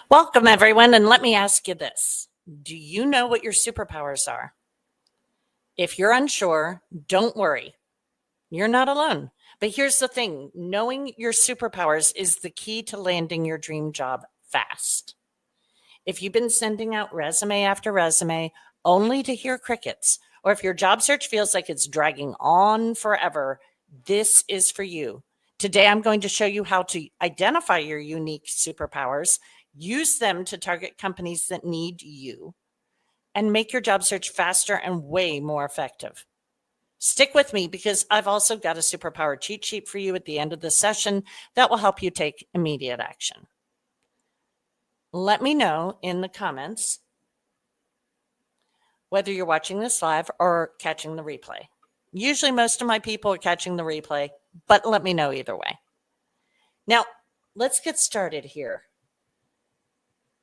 Welcome, everyone, and let me ask you this. Do you know what your superpowers are? If you're unsure, don't worry. You're not alone. But here's the thing, knowing your superpowers is the key to landing your dream job fast. If you've been sending out resume after resume only to hear crickets, or if your job search feels like it's dragging on forever, this is for you. Today, I'm going to show you how to identify your unique superpowers, use them to target companies that need you, and make your job search faster and way more effective. Stick with me because I've also got a superpower cheat sheet for you at the end of the session that will help you take immediate action. Let me know in the comments whether you're watching this live or catching the replay. Usually most of my people are catching the replay, but let me know either way. Now, let's get started here.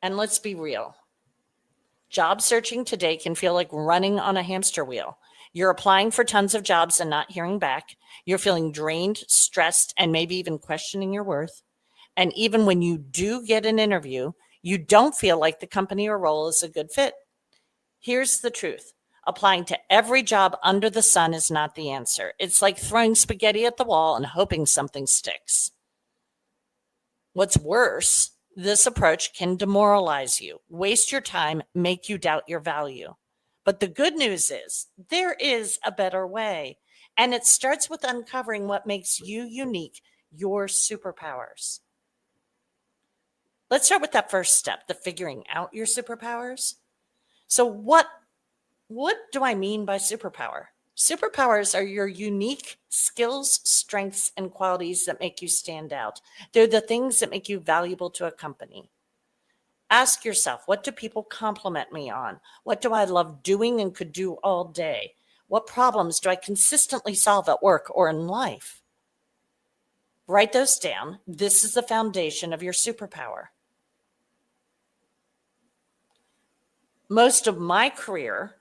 And let's be real. Job searching today can feel like running on a hamster wheel. You're applying for tons of jobs and not hearing back. You're feeling drained, stressed, and maybe even questioning your worth. And even when you do get an interview, you don't feel like the company or role is a good fit. Here's the truth. Applying to every job under the sun is not the answer. It's like throwing spaghetti at the wall and hoping something sticks. What's worse, this approach can demoralize you, waste your time, make you doubt your value. But the good news is there is a better way. And it starts with uncovering what makes you unique, your superpowers. Let's start with that first step, the figuring out your superpowers. So what do I mean by superpower? Superpowers are your unique skills, strengths, and qualities that make you stand out. They're the things that make you valuable to a company. Ask yourself, what do people compliment me on? What do I love doing and could do all day? What problems do I consistently solve at work or in life? Write those down. This is the foundation of your superpower. Most of my career,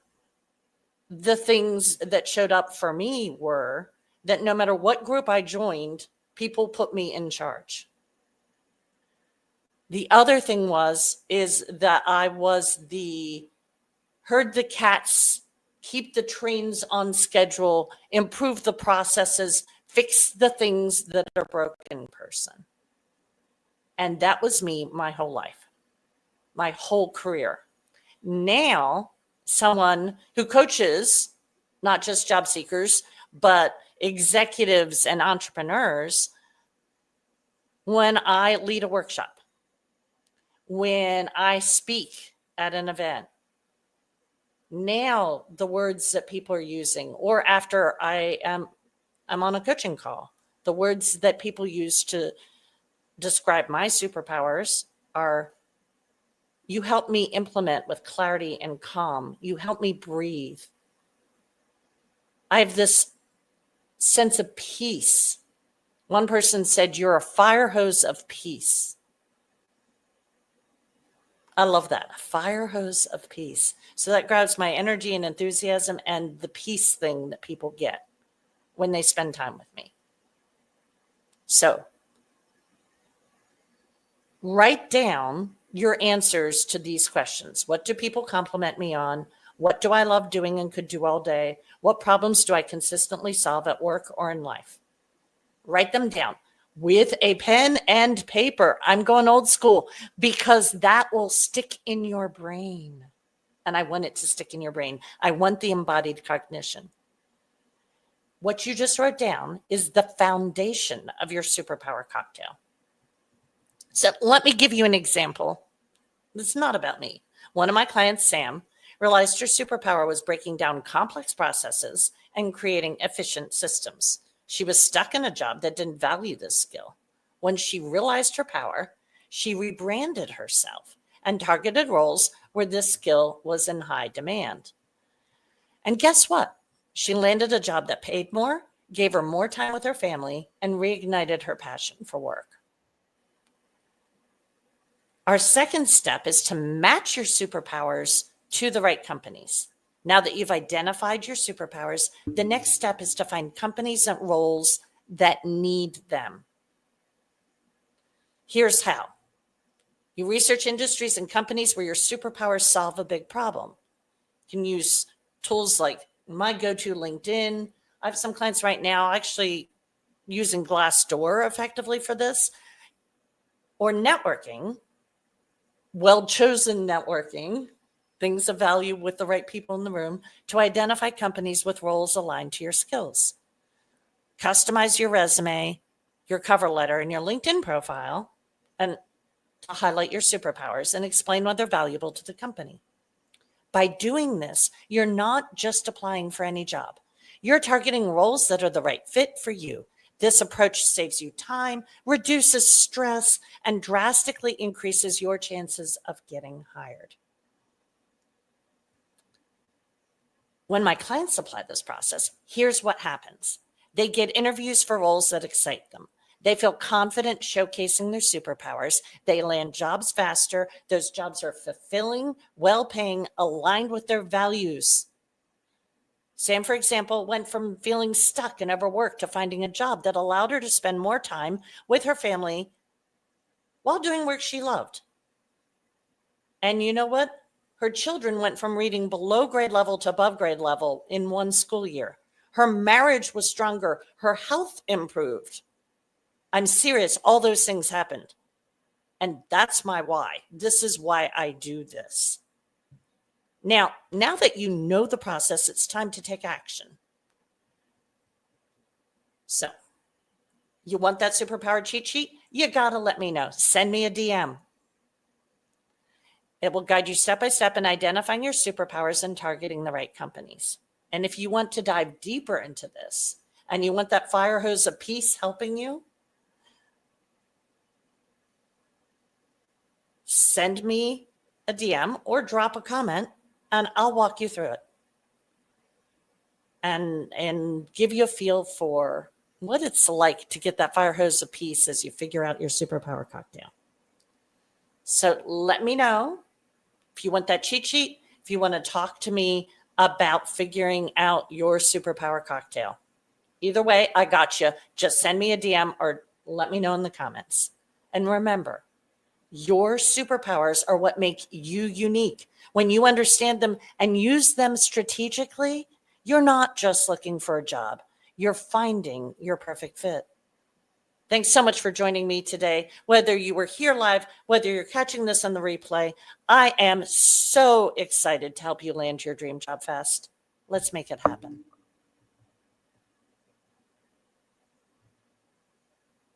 the things that showed up for me were that no matter what group I joined, people put me in charge. The other thing is that I was herd the cats, keep the trains on schedule, improve the processes, fix the things that are broken person. And that was me my whole life, my whole career. Now, someone who coaches not just job seekers, but executives and entrepreneurs, when I lead a workshop, when I speak at an event, now the words that people are using, or after I'm on a coaching call, the words that people use to describe my superpowers are, you help me implement with clarity and calm. You help me breathe. I have this sense of peace. One person said, you're a fire hose of peace. I love that, a fire hose of peace. So that grabs my energy and enthusiasm and the peace thing that people get when they spend time with me. So write down your answers to these questions. What do people compliment me on? What do I love doing and could do all day? What problems do I consistently solve at work or in life? Write them down with a pen and paper. I'm going old school because that will stick in your brain. And I want it to stick in your brain. I want the embodied cognition. What you just wrote down is the foundation of your superpower cocktail. So let me give you an example. It's not about me. One of my clients, Sam, realized her superpower was breaking down complex processes and creating efficient systems. She was stuck in a job that didn't value this skill. When she realized her power, she rebranded herself and targeted roles where this skill was in high demand. And guess what? She landed a job that paid more, gave her more time with her family, and reignited her passion for work. Our second step is to match your superpowers to the right companies. Now that you've identified your superpowers, the next step is to find companies and roles that need them. Here's how. You research industries and companies where your superpowers solve a big problem. You can use tools like my go-to LinkedIn. I have some clients right now actually using Glassdoor effectively for this, or networking, well-chosen networking, things of value with the right people in the room to identify companies with roles aligned to your skills. Customize your resume, your cover letter, and your LinkedIn profile, and to highlight your superpowers and explain why they're valuable to the company. By doing this, you're not just applying for any job. You're targeting roles that are the right fit for you. This approach saves you time, reduces stress, and drastically increases your chances of getting hired. When my clients apply this process, here's what happens. They get interviews for roles that excite them. They feel confident showcasing their superpowers. They land jobs faster. Those jobs are fulfilling, well-paying, aligned with their values. Sam, for example, went from feeling stuck and overworked to finding a job that allowed her to spend more time with her family while doing work she loved. And you know what? Her children went from reading below grade level to above grade level in one school year. Her marriage was stronger. Her health improved. I'm serious. All those things happened. And that's my why. This is why I do this. Now that you know the process, it's time to take action. So, you want that superpower cheat sheet? You got to let me know. Send me a DM. It will guide you step by step in identifying your superpowers and targeting the right companies. And if you want to dive deeper into this and you want that fire hose of peace helping you, send me a DM or drop a comment and I'll walk you through it and give you a feel for what it's like to get that fire hose of peace as you figure out your superpower cocktail. So let me know if you want that cheat sheet, if you want to talk to me about figuring out your superpower cocktail. Either way, I got you. Just send me a DM or let me know in the comments. And remember, your superpowers are what make you unique. When you understand them and use them strategically, you're not just looking for a job. You're finding your perfect fit. Thanks so much for joining me today. Whether you were here live, whether you're catching this on the replay, I am so excited to help you land your dream job fast. Let's make it happen.